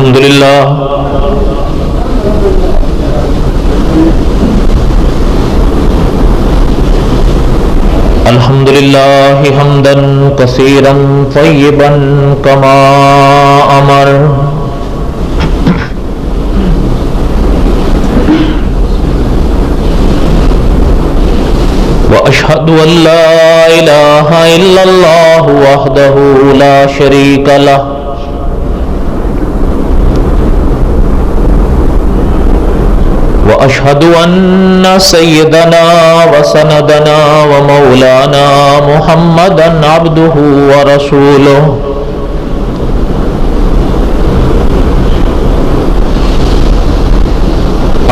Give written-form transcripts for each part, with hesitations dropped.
الحمد لله الحمد لله حمدا كثيرا طيبا كما أمر وأشهد أن لا إله إلا الله وحده لا شريك له وأشهد أن سيدنا وسندنا ومولانا محمدا عبده ورسوله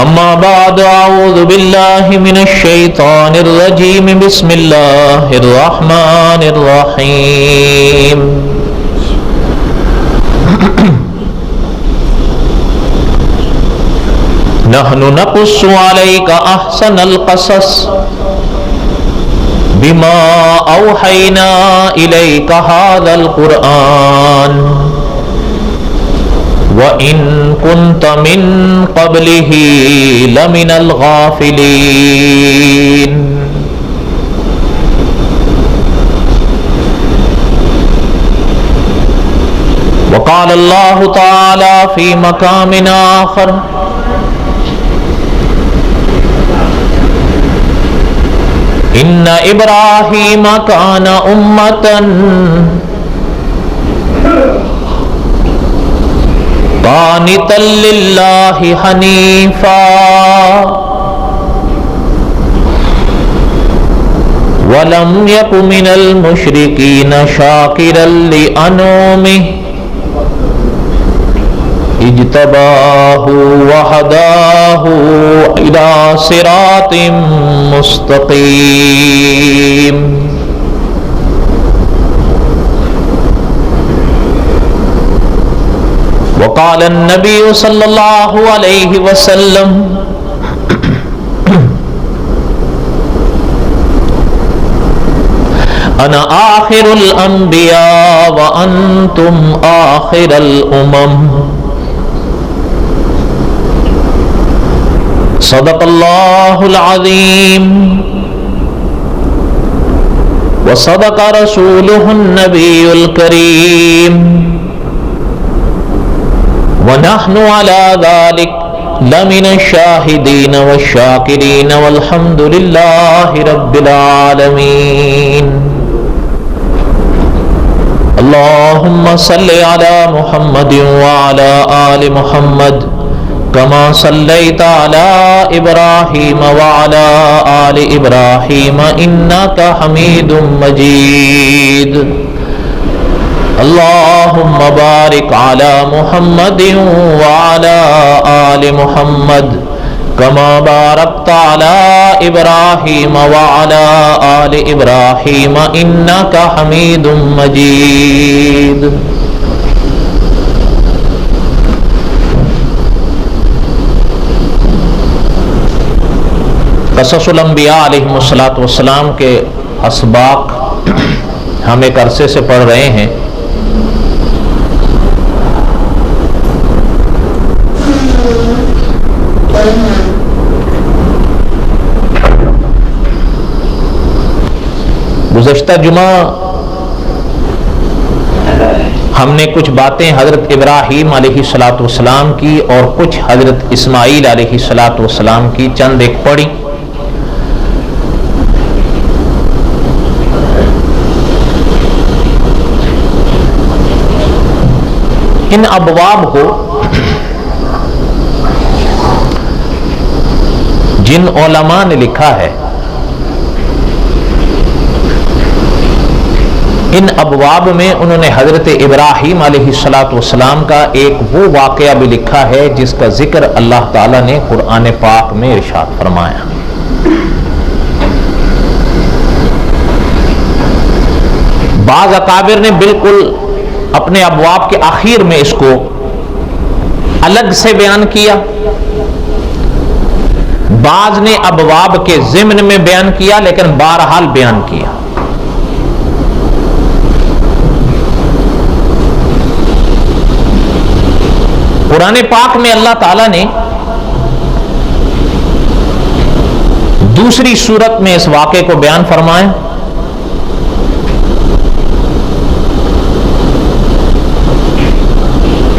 أما بعد أعوذ بالله من الشيطان الرجيم بسم الله الرحمن الرحيم نحن نقص عليك أحسن القصص بما أوحينا إليك هذا القرآن وَإِن كُنْتَ مِن قَبْلِهِ لَمِنَ الْغَافِلِينَ وقال الله تعالى في مقام آخر إِنَّ إِبْرَاهِيمَ كَانَ أُمَّةً قانتا للہ حنیفا ولم یک من المشرکین شاکرا لانعمہ اجتباہ وہداہ الی صراط مستقیم. وقال النبي صلى الله عليه وسلم أنا آخر الأنبياء وأنتم آخر الأمم. صدق الله العظيم وصدق رسوله النبي الكريم ونحن على ذلك لمن الشاهدين والشاكرين والحمد لله رب العالمين. اللهم صل على محمد وعلى آل محمد كما صليت على إبراهيم وعلى آل إبراهيم إنك حميد مجيد. اللهم بارك على محمد وعلى آل محمد كما باركت على إبراهيم وعلى آل إبراهيم إنك حميد مجيد. قصص الانبیاء علیہم السلام کے اسباق ہم ایک عرصے سے پڑھ رہے ہیں. گزشتہ جمعہ ہم نے کچھ باتیں حضرت ابراہیم علیہ السلام کی اور کچھ حضرت اسماعیل علیہ السلام کی چند ایک پڑھی. ان ابواب کو جن علماء نے لکھا ہے ان ابواب میں انہوں نے حضرت ابراہیم علیہ السلام کا ایک وہ واقعہ بھی لکھا ہے جس کا ذکر اللہ تعالیٰ نے قرآن پاک میں ارشاد فرمایا. بعض اکابر نے بالکل اپنے ابواب کے آخر میں اس کو الگ سے بیان کیا، بعض نے ابواب کے ضمن میں بیان کیا، لیکن بہرحال بیان کیا. قرآن پاک میں اللہ تعالیٰ نے دوسری صورت میں اس واقعے کو بیان فرمایا.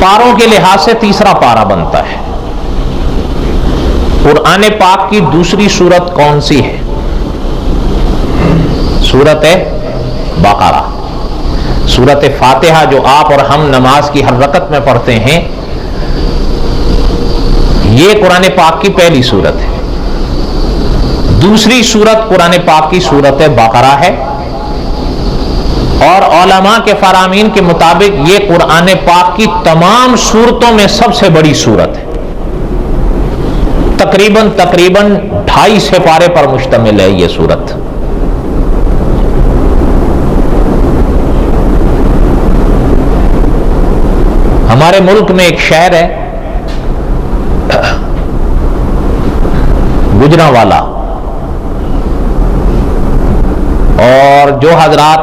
پاروں کے لحاظ سے تیسرا پارا بنتا ہے. قرآن پاک کی دوسری صورت کون سی ہے؟ سورت بقرہ. سورت فاتحہ جو آپ اور ہم نماز کی ہر رکعت میں پڑھتے ہیں، یہ قرآن پاک کی پہلی صورت ہے. دوسری صورت قرآن پاک کی سورت بقرہ ہے، اور علماء کے فرامین کے مطابق یہ قرآن پاک کی تمام صورتوں میں سب سے بڑی صورت ہے. تقریباً 2.5 سپارے پر مشتمل ہے یہ صورت. ہمارے ملک میں ایک شہر ہے گجرانوالا، اور جو حضرات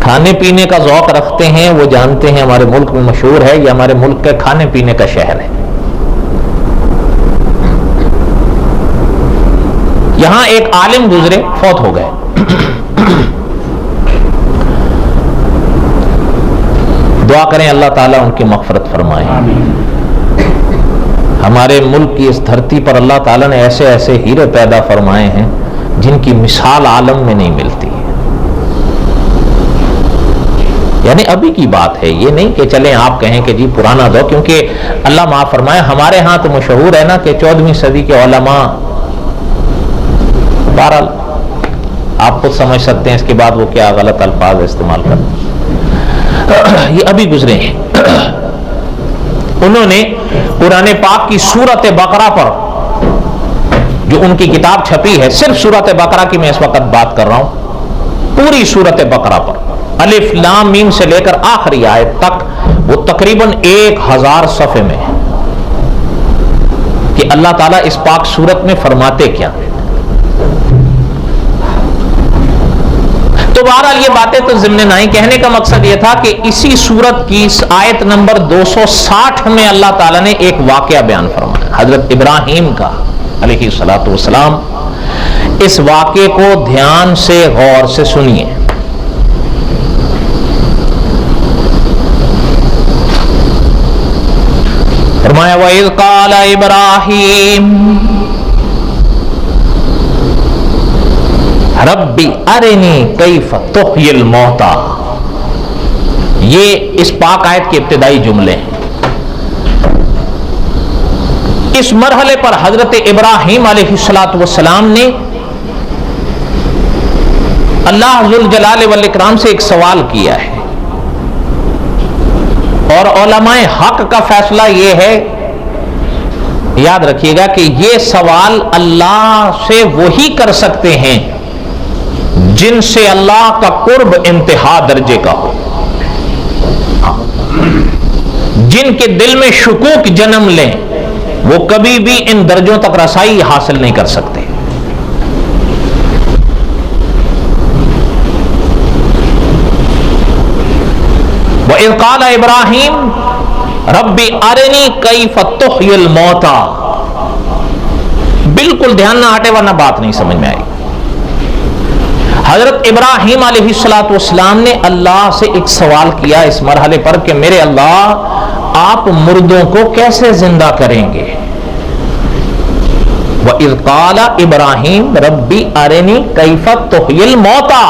کھانے پینے کا ذوق رکھتے ہیں وہ جانتے ہیں ہمارے ملک میں مشہور ہے، یہ ہمارے ملک کے کھانے پینے کا شہر ہے. یہاں ایک عالم گزرے، فوت ہو گئے. دعا کریں اللہ تعالیٰ ان کی مغفرت فرمائے. ہمارے ملک کی اس دھرتی پر اللہ تعالیٰ نے ایسے ایسے ہیرے پیدا فرمائے ہیں جن کی مثال عالم میں نہیں ملتی. یعنی ابھی کی بات ہے، یہ نہیں کہ چلیں آپ کہیں کہ جی پرانا دو، کیونکہ اللہ معاف فرمائے ہمارے ہاں تو مشہور ہے نا کہ 14ویں صدی کے علماء، بہرحال آپ خود سمجھ سکتے ہیں اس کے بعد وہ کیا غلط الفاظ استعمال کرتے، یہ ابھی گزرے ہیں. انہوں نے قرآن پاک کی سورت بقرہ پر جو ان کی کتاب چھپی ہے، صرف سورت بقرہ کی میں اس وقت بات کر رہا ہوں، پوری سورت بقرہ پر الف لام میم سے لے کر آخری آیت تک، وہ تقریباً 1000 صفحے میں ہے کہ اللہ تعالیٰ اس پاک سورت میں فرماتے کیا. تو بہرحال یہ باتیں تو ضمن نہیں، کہنے کا مقصد یہ تھا کہ اسی سورت کی آیت نمبر 260 میں اللہ تعالیٰ نے ایک واقعہ بیان فرمایا حضرت ابراہیم کا علیہ الصلوۃ والسلام. اس واقعے کو دھیان سے غور سے سنیے. فرمایا وَإِذْ قَالَ إِبْرَاهِيمُ رَبِّ أَرِنِي كَيْفَ تُحْيِي الْمَوْتَى. یہ اس پاک آیت کے ابتدائی جملے ہیں. اس مرحلے پر حضرت ابراہیم علیہ السلام نے اللہ ذوالجلال والاکرام سے ایک سوال کیا ہے، اور علماء حق کا فیصلہ یہ ہے، یاد رکھیے گا کہ یہ سوال اللہ سے وہی کر سکتے ہیں جن سے اللہ کا قرب انتہا درجے کا ہو، جن کے دل میں شکوک جنم لیں، وہ کبھی بھی ان درجوں تک رسائی حاصل نہیں کر سکتے. وَإِذْ قَالَ إِبْرَاهِيمُ رَبِّ أَرِنِي كَيْفَ تُحْيِي الْمَوْتَى. بالکل دھیان نہ ہٹے ورنہ بات نہیں سمجھ میں آئی. حضرت ابراہیم علیہ السلام نے اللہ سے ایک سوال کیا اس مرحلے پر کہ میرے اللہ، آپ مردوں کو کیسے زندہ کریں گے؟ وَإِذْ قَالَ إِبْرَاهِيمُ رَبِّ أَرِنِي كَيْفَ تُحْيِي الْمَوْتَى.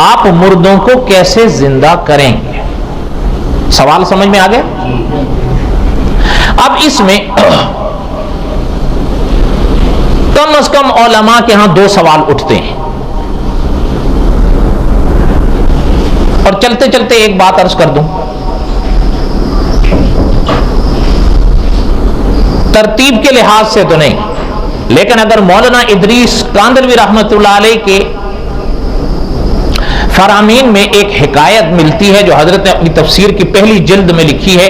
آپ مردوں کو کیسے زندہ کریں گے؟ سوال سمجھ میں آ گیا؟ اب اس میں کم از کم علماء کے ہاں 2 سوال اٹھتے ہیں، اور چلتے چلتے ایک بات عرض کر دوں. ترتیب کے لحاظ سے تو نہیں، لیکن اگر مولانا ادریس کاندلوی رحمۃ اللہ علیہ کے فرامین میں ایک حکایت ملتی ہے جو حضرت نے اپنی تفسیر کی پہلی جلد میں لکھی ہے،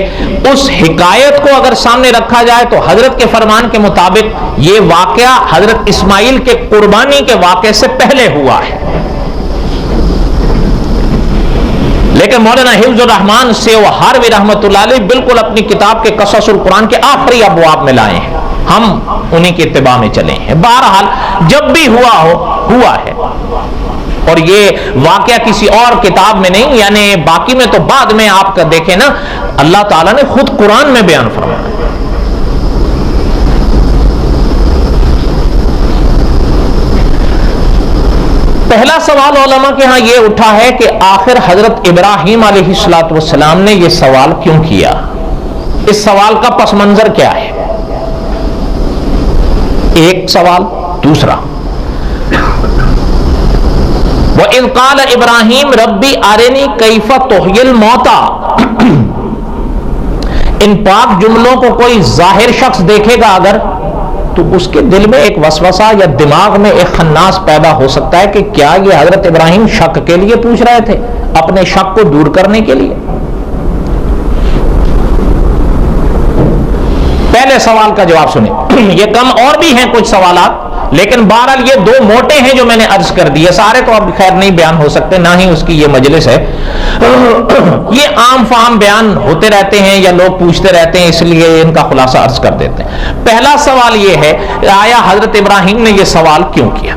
اس حکایت کو اگر سامنے رکھا جائے تو حضرت کے فرمان کے مطابق یہ واقعہ حضرت اسماعیل کے قربانی کے واقعے سے پہلے ہوا ہے. لیکن مولانا حفظ الرحمان سے وہ ہاروی رحمۃ اللہ علیہ بالکل اپنی کتاب کے قصص القرآن کے آخری ابواب میں لائے ہیں، ہم انہی کی اتباع میں چلے ہیں۔ بہرحال جب بھی ہوا ہے، اور یہ واقعہ کسی اور کتاب میں نہیں، یعنی باقی میں تو بعد میں آپ کا دیکھیں نا، اللہ تعالیٰ نے خود قرآن میں بیان فرمایا۔ پہلا سوال علماء کے ہاں یہ اٹھا ہے کہ آخر حضرت ابراہیم علیہ السلام نے یہ سوال کیوں کیا، اس سوال کا پس منظر کیا ہے؟ ایک سوال۔ دوسرا، وَإِذْ قَالَ إِبْرَاهِيمُ رَبِّ أَرِنِي كَيْفَ تُحْيِي الْمَوْتَى، ان پاک جملوں کو کوئی ظاہر شخص دیکھے گا اگر، تو اس کے دل میں ایک وسوسہ یا دماغ میں ایک خناس پیدا ہو سکتا ہے کہ کیا یہ حضرت ابراہیم شک کے لیے پوچھ رہے تھے، اپنے شک کو دور کرنے کے لیے؟ پہلے سوال کا جواب سنیں، یہ کم اور بھی ہیں کچھ سوالات، لیکن بہرحال یہ دو موٹے ہیں جو میں نے عرض کر دیے، سارے تو اب خیر نہیں بیان ہو سکتے، نہ ہی اس کی یہ مجلس ہے، یہ عام فہم بیان ہوتے رہتے ہیں یا لوگ پوچھتے رہتے ہیں، اس لیے ان کا خلاصہ عرض کر دیتے ہیں۔ پہلا سوال یہ ہے، آیا حضرت ابراہیم نے یہ سوال کیوں کیا؟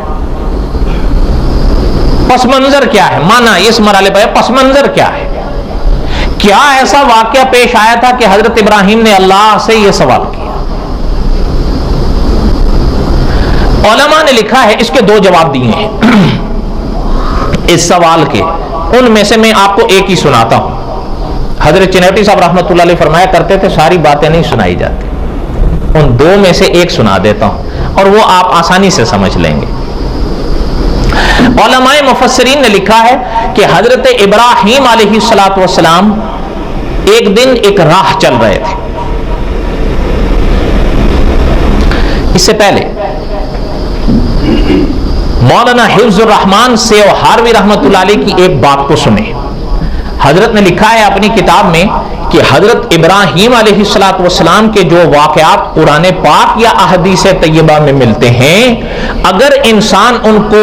پس منظر کیا ہے؟ معنی اس مرحلے پر پس منظر کیا ہے؟ کیا ایسا واقعہ پیش آیا تھا کہ حضرت ابراہیم نے اللہ سے یہ سوال کیا؟ علماء نے لکھا ہے، اس کے دو جواب دیے ہیں اس سوال کے، ان میں سے میں آپ کو ایک ہی سناتا ہوں۔ حضرت چنیوٹی صاحب رحمۃ اللہ علیہ فرمایا کرتے تھے ساری باتیں نہیں سنائی جاتی، ان دو میں سے ایک سنا دیتا ہوں اور وہ آپ آسانی سے سمجھ لیں گے۔ علماء مفسرین نے لکھا ہے کہ حضرت ابراہیم علیہ السلام ایک دن ایک راہ چل رہے تھے۔ اس سے پہلے مولانا حفظ الرحمان سے اور ہاروی رحمۃ اللہ علیہ کی ایک بات کو سنیں۔ حضرت نے لکھا ہے اپنی کتاب میں کہ حضرت ابراہیم علیہ السلام کے جو واقعات قرآن پاک یا احادیث طیبہ میں ملتے ہیں، اگر انسان ان کو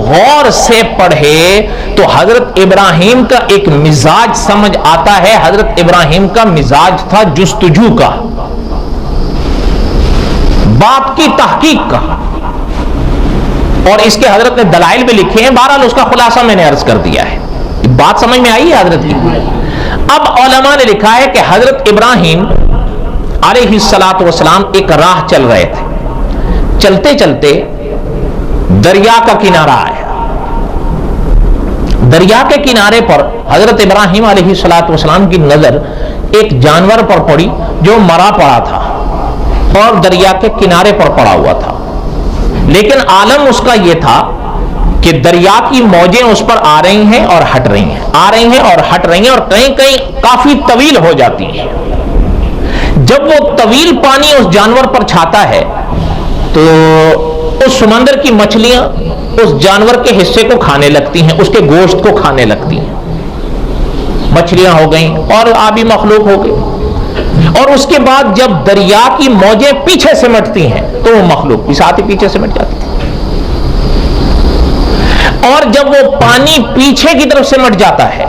غور سے پڑھے تو حضرت ابراہیم کا ایک مزاج سمجھ آتا ہے۔ حضرت ابراہیم کا مزاج تھا جستجو کا، بات کی تحقیق کا، اور اس کے حضرت نے دلائل بھی لکھے ہیں، بہرحال اس کا خلاصہ میں نے عرض کر دیا ہے۔ بات سمجھ میں آئی ہے حضرت کی؟ اب علماء نے لکھا ہے کہ حضرت ابراہیم علیہ السلام ایک راہ چل رہے تھے، چلتے چلتے دریا کا کنارہ آیا۔ دریا کے کنارے پر حضرت ابراہیم علیہ السلام کی نظر ایک جانور پر پڑی جو مرا پڑا تھا اور دریا کے کنارے پر پڑا ہوا تھا، لیکن عالم اس کا یہ تھا کہ دریا کی موجیں اس پر آ رہی ہیں اور ہٹ رہی ہیں، آ رہی ہیں اور ہٹ رہی ہیں، اور کہیں کہیں کافی طویل ہو جاتی ہیں۔ جب وہ طویل پانی اس جانور پر چھاتا ہے تو اس سمندر کی مچھلیاں اس جانور کے حصے کو کھانے لگتی ہیں، اس کے گوشت کو کھانے لگتی ہیں، مچھلیاں ہو گئیں اور آبی مخلوق ہو گئی۔ اور اس کے بعد جب دریا کی موجیں پیچھے سمٹتی ہیں تو وہ مخلوق بھی ساتھ ہی پیچھے سمٹ جاتی ہے، اور جب وہ پانی پیچھے کی طرف سمٹ جاتا ہے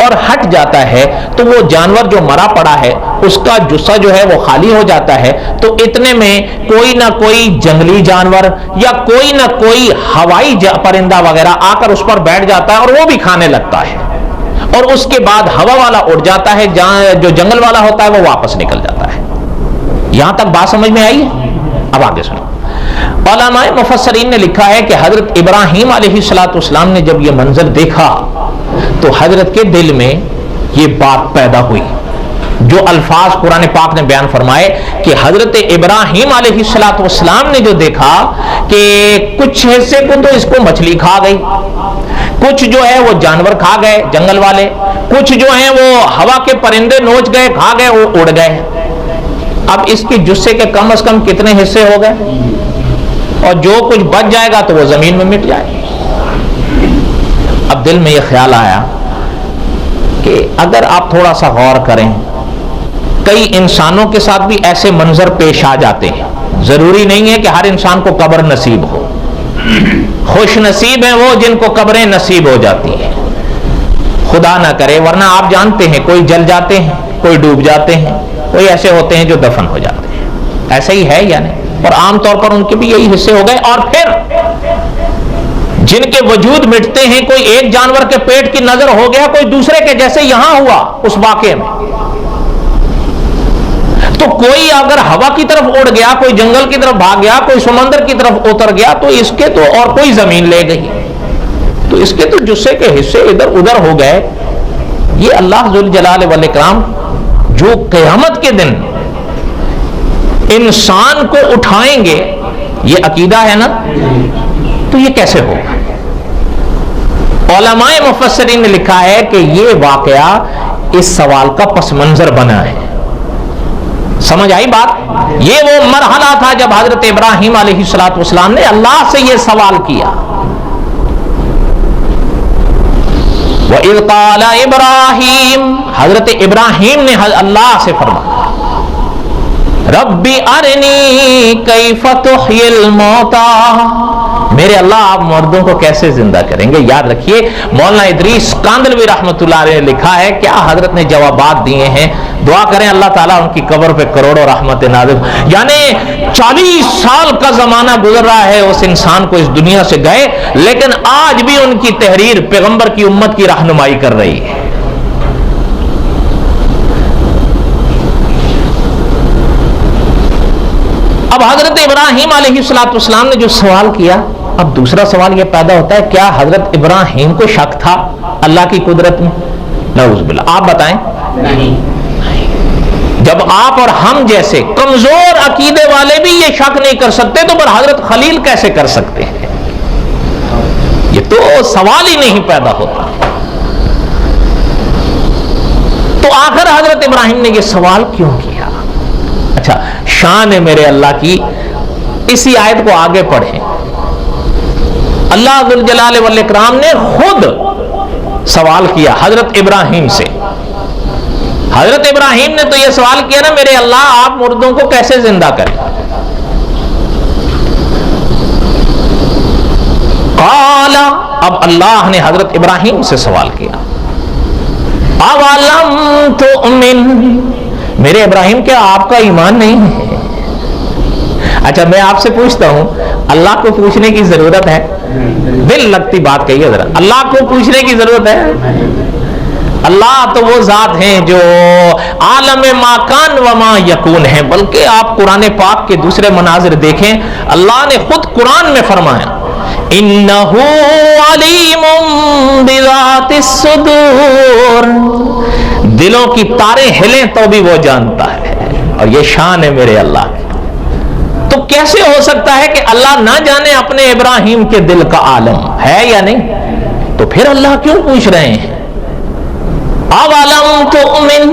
اور ہٹ جاتا ہے تو وہ جانور جو مرا پڑا ہے اس کا جثہ جو ہے وہ خالی ہو جاتا ہے، تو اتنے میں کوئی نہ کوئی جنگلی جانور یا کوئی نہ کوئی ہوائی پرندہ وغیرہ آ کر اس پر بیٹھ جاتا ہے اور وہ بھی کھانے لگتا ہے، اور اس کے بعد ہوا والا اڑ جاتا ہے، جو جنگل والا ہوتا ہے وہ واپس نکل جاتا ہے۔ یہاں تک بات سمجھ میں آئی ہے؟ اب آگے سنو۔ علماء مفسرین نے لکھا ہے کہ حضرت ابراہیم علیہ السلام نے جب یہ منظر دیکھا تو حضرت کے دل میں یہ بات پیدا ہوئی، جو الفاظ قرآن پاک نے بیان فرمائے کہ حضرت ابراہیم علیہ السلام نے جو دیکھا کہ کچھ حصے کو تو اس کو مچھلی کھا گئی، کچھ جو ہے وہ جانور کھا گئے جنگل والے، کچھ جو ہیں وہ ہوا کے پرندے نوچ گئے، کھا گئے، وہ اڑ گئے۔ اب اس کے جثے کے کم از کم کتنے حصے ہو گئے، اور جو کچھ بچ جائے گا تو وہ زمین میں مٹ جائے۔ اب دل میں یہ خیال آیا کہ اگر آپ تھوڑا سا غور کریں، کئی انسانوں کے ساتھ بھی ایسے منظر پیش آ جاتے ہیں، ضروری نہیں ہے کہ ہر انسان کو قبر نصیب ہو، خوش نصیب ہیں وہ جن کو قبریں نصیب ہو جاتی ہیں۔ خدا نہ کرے، ورنہ آپ جانتے ہیں کوئی جل جاتے ہیں، کوئی ڈوب جاتے ہیں، کوئی ایسے ہوتے ہیں جو دفن ہو جاتے ہیں. ایسا ہی ہے یا نہیں؟ اور عام طور پر ان کے بھی یہی حصے ہو گئے. اور پھر جن کے وجود مٹتے ہیں، کوئی ایک جانور کے پیٹ کی نظر ہو گیا کوئی دوسرے کے، جیسے یہاں ہوا اس واقعے میں. تو کوئی اگر ہوا کی طرف اڑ گیا، کوئی جنگل کی طرف بھاگ گیا، کوئی سمندر کی طرف اتر گیا، تو اس کے تو، اور کوئی زمین لے گئی، تو اس کے تو جثے کے حصے ادھر ادھر ہو گئے. یہ اللہ ذوالجلال والاکرام جو قیامت کے دن انسان کو اٹھائیں گے، یہ عقیدہ ہے نا، تو یہ کیسے ہوگا؟ علماء مفسرین نے لکھا ہے کہ یہ واقعہ اس سوال کا پس منظر بنا ہے. سمجھ آئی بات؟ یہ وہ مرحلہ تھا جب حضرت ابراہیم علیہ السلام نے اللہ سے یہ سوال کیا. وَإِذْ قَالَ إِبْرَاهِيمُ، حضرت ابراہیم نے اللہ سے فرمایا ربی ارنی کیف تحیی الموتى، میرے اللہ آپ مردوں کو کیسے زندہ کریں گے؟ یاد رکھیے مولانا ادریس کاندلوی رحمۃ اللہ علیہ نے لکھا ہے، کیا حضرت نے جوابات دیے ہیں. دعا کریں اللہ تعالیٰ ان کی قبر پہ کروڑوں رحمت نازل. یعنی 40 سال کا زمانہ گزر رہا ہے اس انسان کو اس دنیا سے گئے، لیکن آج بھی ان کی تحریر پیغمبر کی امت کی رہنمائی کر رہی ہے. اب حضرت ابراہیم علیہ السلام نے جو سوال کیا، اب دوسرا سوال یہ پیدا ہوتا ہے، کیا حضرت ابراہیم کو شک تھا اللہ کی قدرت میں؟ نعوذ باللہ. آپ بتائیں. نہیں. جب آپ اور ہم جیسے کمزور عقیدے والے بھی یہ شک نہیں کر سکتے، تو پر حضرت خلیل کیسے کر سکتے ہیں؟ یہ تو سوال ہی نہیں پیدا ہوتا. تو آخر حضرت ابراہیم نے یہ سوال کیوں کیا؟ اچھا، شان ہے میرے اللہ کی. اسی آیت کو آگے پڑھیں. اللہ ذوالجلال والاکرام نے خود سوال کیا حضرت ابراہیم سے. حضرت ابراہیم نے تو یہ سوال کیا نا، میرے اللہ آپ مردوں کو کیسے زندہ کریں؟ قال، اب اللہ نے حضرت ابراہیم سے سوال کیا اولم تؤمن، میرے ابراہیم کیا آپ کا ایمان نہیں ہے؟ اچھا میں آپ سے پوچھتا ہوں، اللہ کو پوچھنے کی ضرورت ہے؟ دل لگتی بات کہیے ذرا، اللہ کو پوچھنے کی ضرورت ہے؟ اللہ تو وہ ذات ہیں جو عالم ما کان و ما یکون ہے. بلکہ آپ قرآن پاک کے دوسرے مناظر دیکھیں، اللہ نے خود قرآن میں فرمایا انہ علیم بذات الصدور، دلوں کی تاریں ہلیں تو بھی وہ جانتا ہے، اور یہ شان ہے میرے اللہ کی. تو کیسے ہو سکتا ہے کہ اللہ نہ جانے اپنے ابراہیم کے دل کا عالم ہے یا نہیں؟ تو پھر اللہ کیوں پوچھ رہے ہیں اولم تؤمن،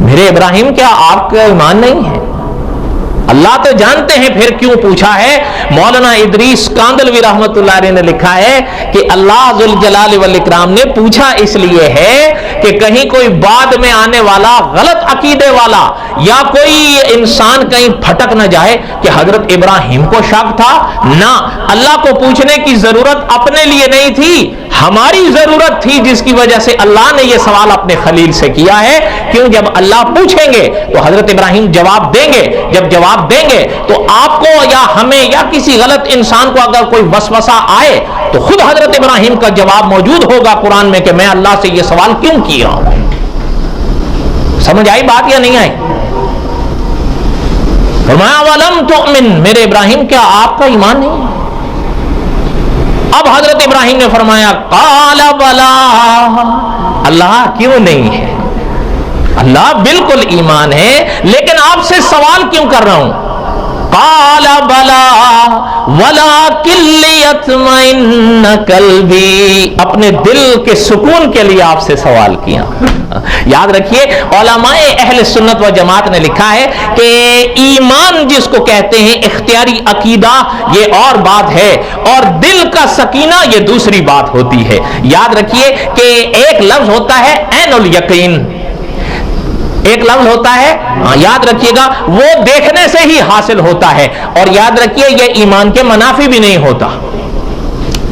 میرے ابراہیم کیا آپ کا ایمان نہیں ہے؟ اللہ تو جانتے ہیں، پھر کیوں پوچھا ہے؟ مولانا ادریس کاندلوی رحمۃ اللہ علیہ نے لکھا ہے کہ اللہ ذوالجلال والاکرام نے پوچھا اس لیے ہے کہ کہیں کوئی بعد میں آنے والا غلط عقیدے والا یا کوئی انسان کہیں پھٹک نہ جائے کہ حضرت ابراہیم کو شک تھا. نہ، اللہ کو پوچھنے کی ضرورت اپنے لیے نہیں تھی، ہماری ضرورت تھی، جس کی وجہ سے اللہ نے یہ سوال اپنے خلیل سے کیا ہے. کیوں؟ جب اللہ پوچھیں گے تو حضرت ابراہیم جواب دیں گے. جب جواب دیں گے تو آپ کو یا ہمیں یا کسی غلط انسان کو اگر کوئی وسوسہ آئے تو خود حضرت ابراہیم کا جواب موجود ہوگا قرآن میں کہ میں اللہ سے یہ سوال کیوں کیا ہوں. سمجھ آئی بات یا نہیں آئی؟ فرمایا وَلَمْ تُؤْمِن، میرے ابراہیم کیا آپ کا ایمان نہیں؟ اب حضرت ابراہیم نے فرمایا قال بلا، اللہ کیوں نہیں ہے؟ اللہ بالکل ایمان ہے، لیکن آپ سے سوال کیوں کر رہا ہوں؟ قال بلا ولکن لیطمئن قلبی، اپنے دل کے سکون کے لیے آپ سے سوال کیا. یاد رکھیے علماء اہل سنت و جماعت نے لکھا ہے کہ ایمان جس کو کہتے ہیں اختیاری عقیدہ یہ اور بات ہے، اور دل کا سکینہ یہ دوسری بات ہوتی ہے. یاد رکھیے کہ ایک لفظ ہوتا ہے عین الیقین، ایک لفظ ہوتا ہے، یاد رکھیے گا، وہ دیکھنے سے ہی حاصل ہوتا ہے، اور یاد رکھیے یہ ایمان کے منافی بھی نہیں ہوتا.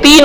3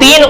3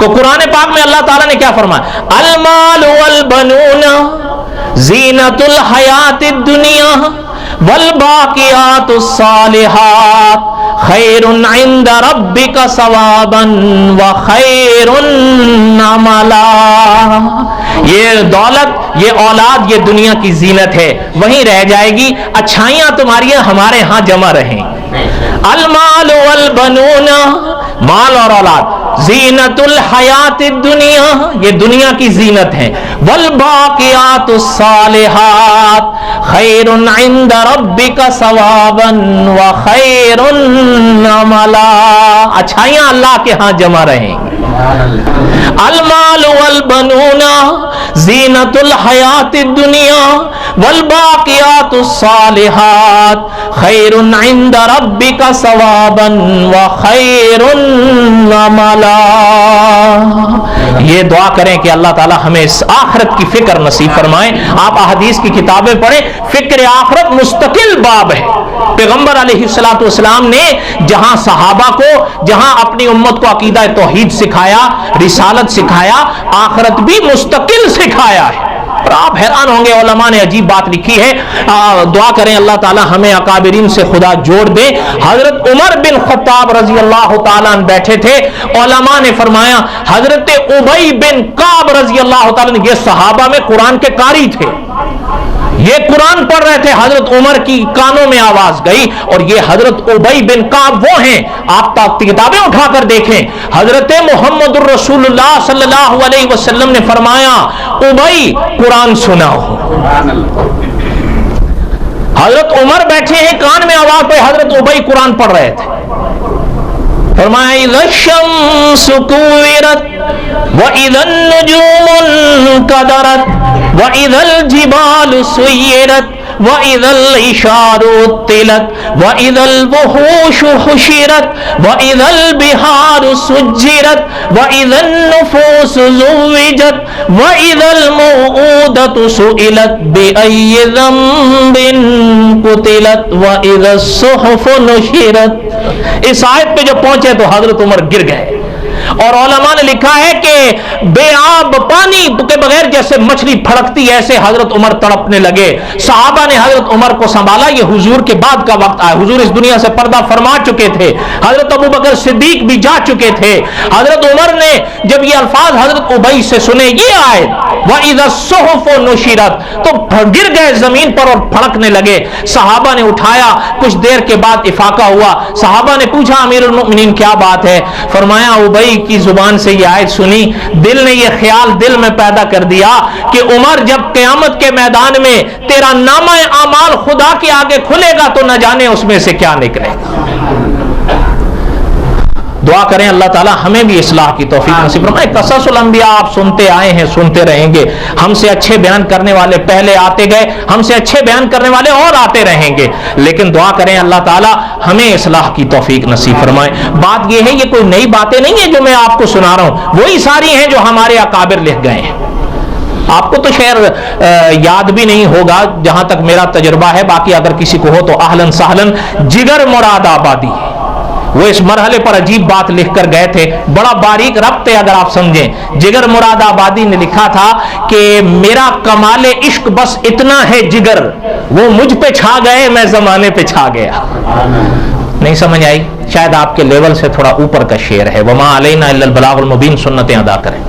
تو قرآن پاک میں اللہ تعالیٰ نے کیا فرمایا؟ المال والبنون زینت الحیات الدنیا والباقیات الصالحات خیر عند ربک ثوابا وخیر عملا. یہ دولت، یہ اولاد، یہ دنیا کی زینت ہے، وہیں رہ جائے گی، اچھائیاں تمہاری ہمارے ہاں جمع رہیں. المال والبنون، مال اور اولاد، زینت الحیات الدنیا، یہ دنیا کی زینت ہے، والباقیات الصالحات خیر عند ربک ثوابا وخیر عملا، اچھائیاں اللہ کے ہاں جمع رہیں. المال والبنون زینت الحیات الدنیا والباقیات الصالحات خیر عند ربک ثوابا وخیر عملا. یہ دعا کریں کہ اللہ تعالی ہمیں اس آخرت کی فکر نصیب فرمائے. آپ احادیث کی کتابیں پڑھیں، فکر آخرت مستقل باب ہے. پیغمبر علیہ السلام نے جہاں صحابہ کو، جہاں اپنی امت کو عقیدہ توحید سکھایا، رسالت سکھایا، آخرت بھی مستقل سکھایا ہے. اور آپ حیران ہوں گے، علماء نے عجیب بات لکھی ہے. دعا کریں اللہ تعالی ہمیں اکابرین سے خدا جوڑ دے. حضرت عمر بن خطاب رضی اللہ تعالیٰ عنہ بیٹھے تھے، علماء نے فرمایا حضرت ابی بن کعب رضی اللہ تعالیٰ عنہ، یہ صحابہ میں قرآن کے قاری تھے، یہ قرآن پڑھ رہے تھے، حضرت عمر کی کانوں میں آواز گئی. اور یہ حضرت ابی بن کعب وہ ہیں، آپ کتابیں اٹھا کر دیکھیں، حضرت محمد الرسول اللہ صلی اللہ علیہ وسلم نے فرمایا ابی قرآن سناؤ. حضرت عمر بیٹھے ہیں، کان میں آواز پہ، حضرت ابی قرآن پڑھ رہے تھے. فرمایا اذا الشمس كورت واذا النجوم انكدرت واذا الجبال سيرت واذا العشار عطلت واذا الوحوش حشرت واذا البحار سجرت واذا النفوس زوجت واذا الموءودة سئلت بأي ذنب قتلت واذا الصحف نشرت. اس آیت پہ جو پہنچے تو حضرت عمر گر گئے. اور علماء نے لکھا ہے کہ بے آب پانی کے بغیر جیسے مچھلی پھڑکتی ایسے حضرت عمر تڑپنے لگے. صحابہ نے حضرت عمر کو سنبھالا. یہ حضور کے بعد کا وقت آیا، حضور اس دنیا سے پردہ فرما چکے تھے، حضرت ابو بکر صدیق بھی جا چکے تھے. حضرت عمر نے جب یہ الفاظ حضرت ابی سے سنے، یہ آیت وَإِذَا الصُّحُفُ نُشِرَتْ، تو گر گئے زمین پر اور پھڑکنے لگے. صحابہ نے اٹھایا، کچھ دیر کے بعد افاقہ ہوا. صحابہ نے پوچھا امیر المؤمنین کیا بات ہے؟ فرمایا ابی کی زبان سے یہ آیت سنی، دل نے یہ خیال دل میں پیدا کر دیا کہ عمر جب قیامت کے میدان میں تیرا نامہ اعمال خدا کے آگے کھلے گا تو نہ جانے اس میں سے کیا نکلے گا. دعا کریں اللہ تعالی ہمیں بھی اصلاح کی توفیق نصیب فرمائے. قصص الانبیاء آپ سنتے آئے ہیں، سنتے رہیں گے. ہم سے اچھے بیان کرنے والے پہلے آتے گئے، ہم سے اچھے بیان کرنے والے اور آتے رہیں گے. لیکن دعا کریں اللہ تعالی ہمیں اصلاح کی توفیق نصیب فرمائے. بات یہ ہے، یہ کوئی نئی باتیں نہیں ہیں جو میں آپ کو سنا رہا ہوں، وہی ساری ہیں جو ہمارے اکابر لکھ گئے ہیں. آپ کو تو شعر یاد بھی نہیں ہوگا جہاں تک میرا تجربہ ہے، باقی اگر کسی کو ہو تو اہلاً سہلاً. جگر مراد آبادی، وہ اس مرحلے پر عجیب بات لکھ کر گئے تھے، بڑا باریک ربط ہے اگر آپ سمجھیں. جگر مراد آبادی نے لکھا تھا کہ میرا کمال عشق بس اتنا ہے جگر، وہ مجھ پہ چھا گئے میں زمانے پہ چھا گیا. نہیں سمجھ آئی؟ شاید آپ کے لیول سے تھوڑا اوپر کا شعر ہے. وما علینا الا البلاغ المبین، سنتیں ادا کریں.